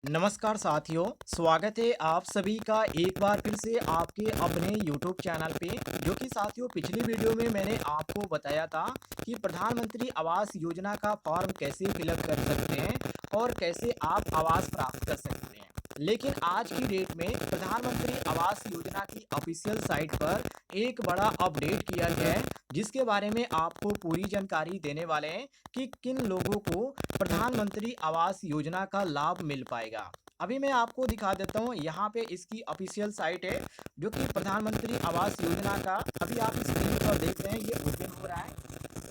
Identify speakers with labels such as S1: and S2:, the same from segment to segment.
S1: नमस्कार साथियों, स्वागत है आप सभी का एक बार फिर से आपके अपने YouTube चैनल पे। जो कि साथियों पिछली वीडियो में मैंने आपको बताया था कि प्रधानमंत्री आवास योजना का फॉर्म कैसे फिलअप कर सकते हैं और कैसे आप आवास प्राप्त कर सकते हैं। लेकिन आज की डेट में प्रधानमंत्री आवास योजना की ऑफिशियल साइट पर एक बड़ा अपडेट किया गया है, जिसके बारे में आपको पूरी जानकारी देने वाले हैं कि किन लोगों को प्रधानमंत्री आवास योजना का लाभ मिल पाएगा। अभी मैं आपको दिखा देता हूँ, यहाँ पे इसकी ऑफिशियल साइट है जो कि प्रधानमंत्री आवास योजना का अभी आप स्क्रीन पर देख रहे हैं, ये ओपन हो रहा है।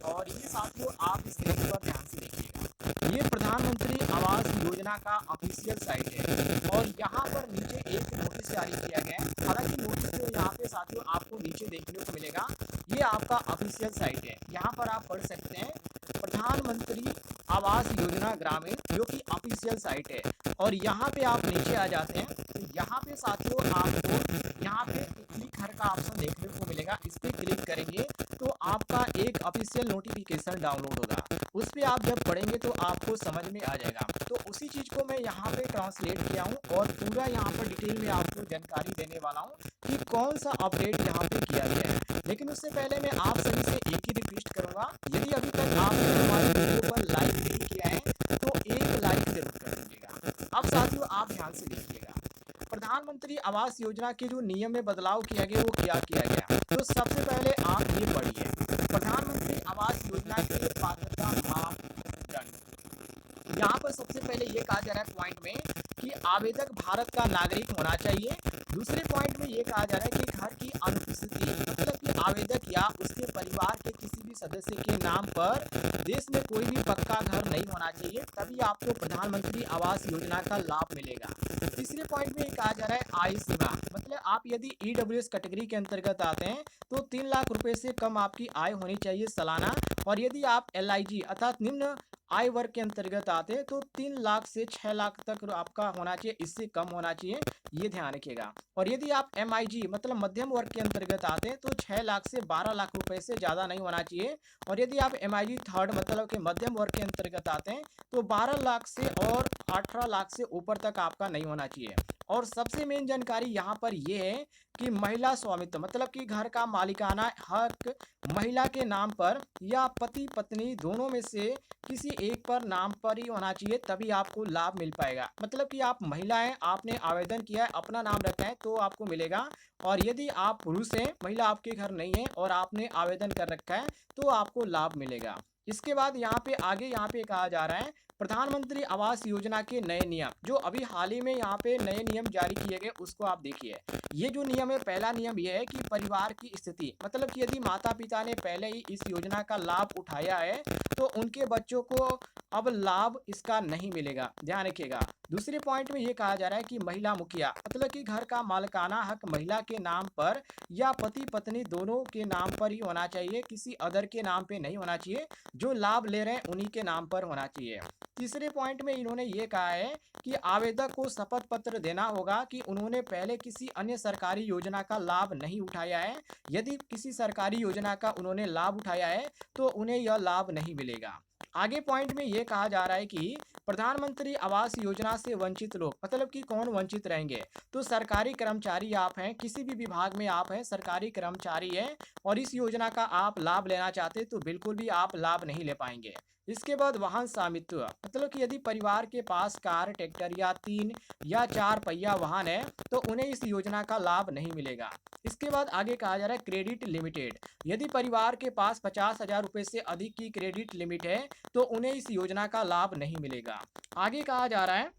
S1: और ये साथियों आप स्क्रीन पर ध्यान से देखिएगा, ये प्रधानमंत्री आवास योजना का ऑफिशियल साइट है और यहाँ पर नीचे एक नोटिस जारी किया गया है। हालांकि नोटिस जो यहाँ पे साथियों आपको नीचे देखने को मिलेगा, ये आपका ऑफिशियल साइट है। यहाँ पर आप पढ़ सकते हैं प्रधानमंत्री आवास योजना ग्रामीण, जो कि ऑफिशियल साइट है। और यहाँ पे आप नीचे आ जाते हैं तो यहाँ पे साथियों आपको यहाँ पे क्लिक हर का ऑप्शन देखने को मिलेगा। इस पे क्लिक करेंगे तो आपका एक ऑफिशियल नोटिफिकेशन डाउनलोड होगा। उस पे आप जब पढ़ेंगे तो आपको समझ में आ जाएगा। तो उसी चीज को मैं यहाँ पे ट्रांसलेट किया हूँ और पूरा यहाँ पर डिटेल में आपको जानकारी देने वाला हूँ कि कौन सा अपडेट यहाँ पे किया गया है। लेकिन उससे पहले मैं आप सभी से एक ही रिक्वेस्ट करूंगा, यदि अभी तक आपने हमारे वीडियो पर लाइक नहीं किया है तो एक लाइक जरूर कर दीजिएगा। अब साथियों आप ध्यान से देखिएगा, प्रधानमंत्री आवास योजना के जो नियम में बदलाव किया गया वो क्या किया गया। तो सबसे पहले आप ये पढ़िए, प्रधानमंत्री आवास योजना के पात्रता मापदंड। यहाँ पर सबसे पहले ये कहा जा रहा है पॉइंट में कि आवेदक भारत का नागरिक होना चाहिए। दूसरे पॉइंट में ये कहा जा रहा है कि घर की अनुपस्थिति, मतलब कि आवेदक या उसके परिवार के किसी भी सदस्य के नाम पर देश में कोई भी पक्का घर नहीं होना चाहिए, तभी आपको प्रधानमंत्री आवास योजना का लाभ मिलेगा। तीसरे पॉइंट में ये कहा जा रहा है आय सीमा, मतलब आप यदि ईडब्ल्यूएस कैटेगरी के अंतर्गत आते हैं तो 3 लाख रुपए से कम आपकी आय होनी चाहिए सालाना। और यदि आप एलआईजी अर्थात निम्न आय वर्ग के अंतर्गत आते हैं तो 3 लाख से 6 लाख तक आपका होना चाहिए, इससे कम होना चाहिए, ये ध्यान रखिएगा। और यदि आप एमआईजी मतलब मध्यम वर्ग के अंतर्गत आते हैं तो 6 लाख से 12 लाख रुपए से ज़्यादा नहीं होना चाहिए। और यदि आप एमआईजी थर्ड मतलब के मध्यम वर्ग के अंतर्गत आते हैं तो 12 लाख से और 18 लाख से ऊपर तक आपका नहीं होना चाहिए। और सबसे मेन जानकारी यहाँ पर यह है कि महिला स्वामित्व, मतलब कि घर का मालिकाना हक महिला के नाम पर या पति पत्नी दोनों में से किसी एक पर नाम पर ही होना चाहिए, तभी आपको लाभ मिल पाएगा। मतलब कि आप महिला हैं, आपने आवेदन किया है, अपना नाम रखा है तो आपको मिलेगा। और यदि आप पुरुष हैं, महिला आपके घर नहीं है और आपने आवेदन कर रखा है तो आपको लाभ मिलेगा। इसके बाद यहाँ पे आगे यहाँ पे कहा जा रहा है प्रधानमंत्री आवास योजना के नए नियम, जो अभी हाल ही में यहाँ पे नए नियम जारी किए गए उसको आप देखिए। ये जो नियम है, पहला नियम ये है कि परिवार की स्थिति, मतलब कि यदि माता पिता ने पहले ही इस योजना का लाभ उठाया है तो उनके बच्चों को अब लाभ इसका नहीं मिलेगा, ध्यान रखिएगा। दूसरे पॉइंट में ये कहा जा रहा है कि महिला मुखिया, मतलब कि घर का मालिकाना हक महिला के नाम पर या पति पत्नी दोनों के नाम पर ही होना चाहिए, किसी अदर के नाम पे नहीं होना चाहिए। जो लाभ ले रहे हैं उन्हीं के नाम पर होना चाहिए। तीसरे पॉइंट में इन्होंने ये कहा है कि आवेदक को शपथ पत्र देना होगा कि उन्होंने पहले किसी अन्य सरकारी योजना का लाभ नहीं उठाया है। यदि किसी सरकारी योजना का उन्होंने लाभ उठाया है तो उन्हें यह लाभ नहीं मिलेगा। आगे पॉइंट में यह कहा जा रहा है कि प्रधानमंत्री आवास योजना से वंचित लोग, मतलब कि कौन वंचित रहेंगे। तो सरकारी कर्मचारी आप हैं, किसी भी विभाग में आप हैं, सरकारी कर्मचारी हैं और इस योजना का आप लाभ लेना चाहते तो बिल्कुल भी आप लाभ नहीं ले पाएंगे। इसके बाद वाहन स्वामित्व, मतलब कि यदि परिवार के पास कार, ट्रैक्टर या 3 या 4 पहिया वाहन है तो उन्हें इस योजना का लाभ नहीं मिलेगा। इसके बाद आगे कहा जा रहा है क्रेडिट लिमिटेड, यदि परिवार के पास 50,000 रुपए से अधिक की क्रेडिट लिमिट है तो उन्हें इस योजना का लाभ नहीं मिलेगा। आगे कहा जा रहा है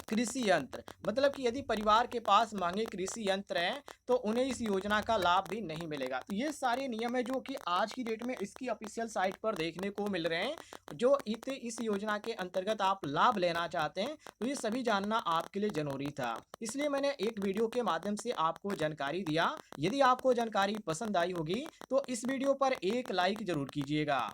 S1: कृषि यंत्र, मतलब कि यदि परिवार के पास महंगे कृषि यंत्र हैं तो उन्हें इस योजना का लाभ भी नहीं मिलेगा। तो ये सारे नियम है जो कि आज की डेट में इसकी ऑफिशियल साइट पर देखने को मिल रहे हैं। जो इस योजना के अंतर्गत आप लाभ लेना चाहते हैं तो ये सभी जानना आपके लिए जरूरी था, इसलिए मैंने एक वीडियो के माध्यम से आपको जानकारी दिया। यदि आपको जानकारी पसंद आई होगी तो इस वीडियो पर एक लाइक जरूर कीजिएगा।